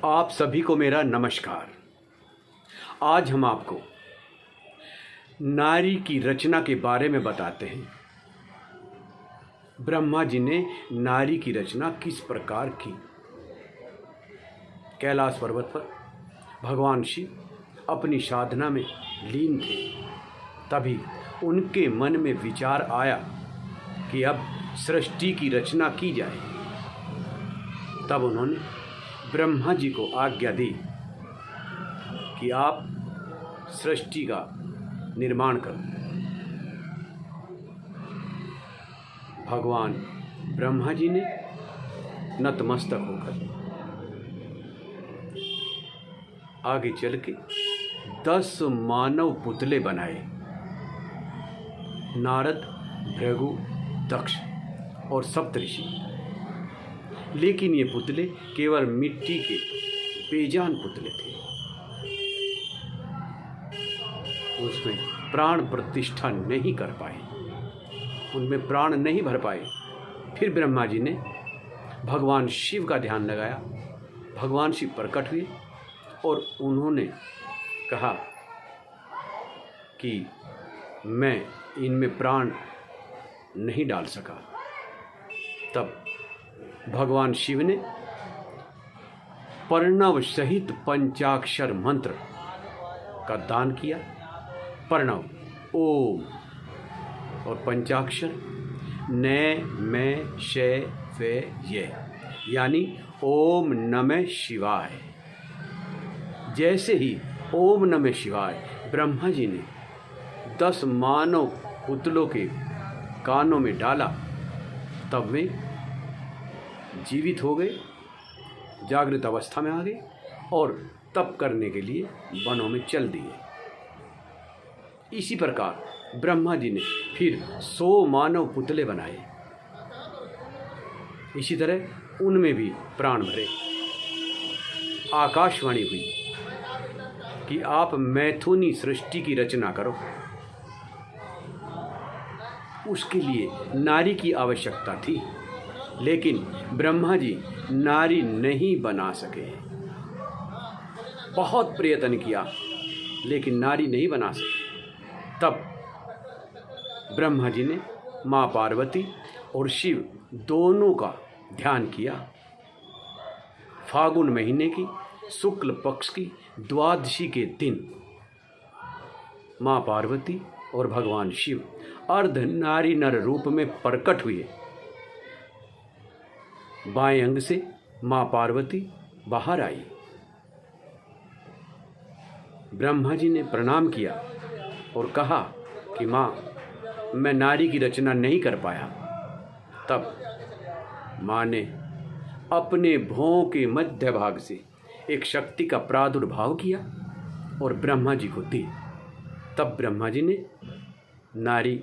आप सभी को मेरा नमस्कार। आज हम आपको नारी की रचना के बारे में बताते हैं। ब्रह्मा जी ने नारी की रचना किस प्रकार की। कैलाश पर्वत पर भगवान शिव अपनी साधना में लीन थे। तभी उनके मन में विचार आया कि अब सृष्टि की रचना की जाए। तब उन्होंने ब्रह्मा जी को आज्ञा दी कि आप सृष्टि का निर्माण करो। भगवान ब्रह्मा जी ने नतमस्तक होकर आगे चल के 10 मानव पुतले बनाए। नारद, भृगु, दक्ष और सप्तऋषि। लेकिन ये पुतले केवल मिट्टी के बेजान पुतले थे। उसमें प्राण प्रतिष्ठा नहीं कर पाए, उनमें प्राण नहीं भर पाए। फिर ब्रह्मा जी ने भगवान शिव का ध्यान लगाया। भगवान शिव प्रकट हुए और उन्होंने कहा कि मैं इनमें प्राण नहीं डाल सका। तब भगवान शिव ने प्रणव सहित पंचाक्षर मंत्र का दान किया। प्रणव ओम और पंचाक्षर न मैं शय वे ये, यानी ओम नमः शिवाय। जैसे ही ओम नमः शिवाय ब्रह्मा जी ने 10 मानव पुतलों के कानों में डाला, तब वे जीवित हो गए, जागृत अवस्था में आ गए और तप करने के लिए वनों में चल दिए। इसी प्रकार ब्रह्मा जी ने फिर 100 मानव पुतले बनाए। इसी तरह उनमें भी प्राण भरे। आकाशवाणी हुई कि आप मैथुनी सृष्टि की रचना करो। उसके लिए नारी की आवश्यकता थी, लेकिन ब्रह्मा जी नारी नहीं बना सके। बहुत प्रयत्न किया लेकिन नारी नहीं बना सके। तब ब्रह्मा जी ने माँ पार्वती और शिव दोनों का ध्यान किया। फागुन महीने की शुक्ल पक्ष की द्वादशी के दिन माँ पार्वती और भगवान शिव अर्ध नारी नर रूप में प्रकट हुए। बाएं अंग से माँ पार्वती बाहर आई। ब्रह्मा जी ने प्रणाम किया और कहा कि माँ, मैं नारी की रचना नहीं कर पाया। तब माँ ने अपने भौं के मध्य भाग से एक शक्ति का प्रादुर्भाव किया और ब्रह्मा जी को दी। तब ब्रह्मा जी ने नारी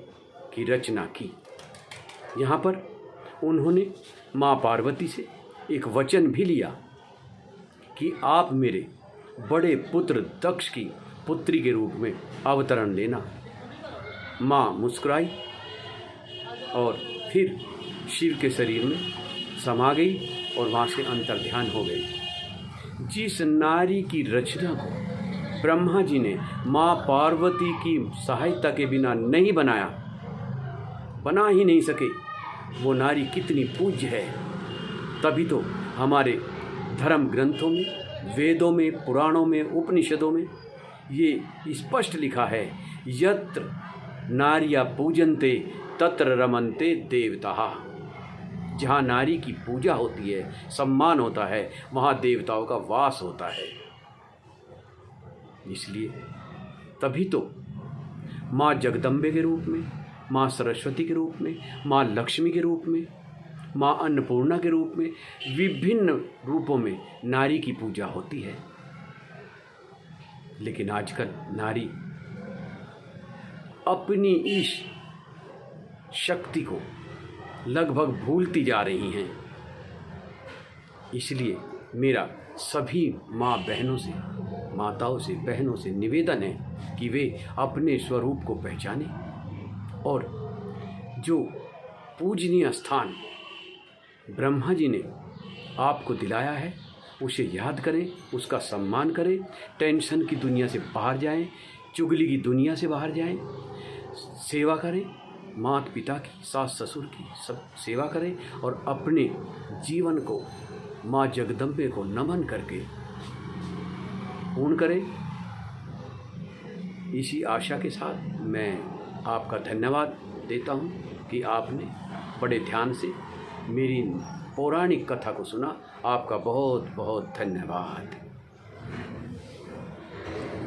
की रचना की। यहाँ पर उन्होंने माँ पार्वती से एक वचन भी लिया कि आप मेरे बड़े पुत्र दक्ष की पुत्री के रूप में अवतरण लेना। माँ मुस्कुराई और फिर शिव के शरीर में समा गई और वहाँ से अंतर्ध्यान हो गई। जिस नारी की रचना को ब्रह्मा जी ने माँ पार्वती की सहायता के बिना नहीं बनाया, बना ही नहीं सके, वो नारी कितनी पूज्य है। तभी तो हमारे धर्म ग्रंथों में, वेदों में, पुराणों में, उपनिषदों में ये स्पष्ट लिखा है, यत्र नार्या पूजन्ते तत्र रमन्ते देवताः। जहाँ नारी की पूजा होती है, सम्मान होता है, वहाँ देवताओं का वास होता है। इसलिए तभी तो माँ जगदम्बे के रूप में, माँ सरस्वती के रूप में, माँ लक्ष्मी के रूप में, माँ अन्नपूर्णा के रूप में, विभिन्न रूपों में नारी की पूजा होती है। लेकिन आजकल नारी अपनी इस शक्ति को लगभग भूलती जा रही हैं। इसलिए मेरा सभी माँ बहनों से, माताओं से, बहनों से निवेदन है कि वे अपने स्वरूप को पहचानें और जो पूजनीय स्थान ब्रह्मा जी ने आपको दिलाया है, उसे याद करें, उसका सम्मान करें, टेंशन की दुनिया से बाहर जाएं, चुगली की दुनिया से बाहर जाएं, सेवा करें, माता पिता की, सास ससुर की सब सेवा करें और अपने जीवन को माँ जगदम्बे को नमन करके पूर्ण करें। इसी आशा के साथ मैं आपका धन्यवाद देता हूँ कि आपने बड़े ध्यान से मेरी पौराणिक कथा को सुना। आपका बहुत बहुत धन्यवाद।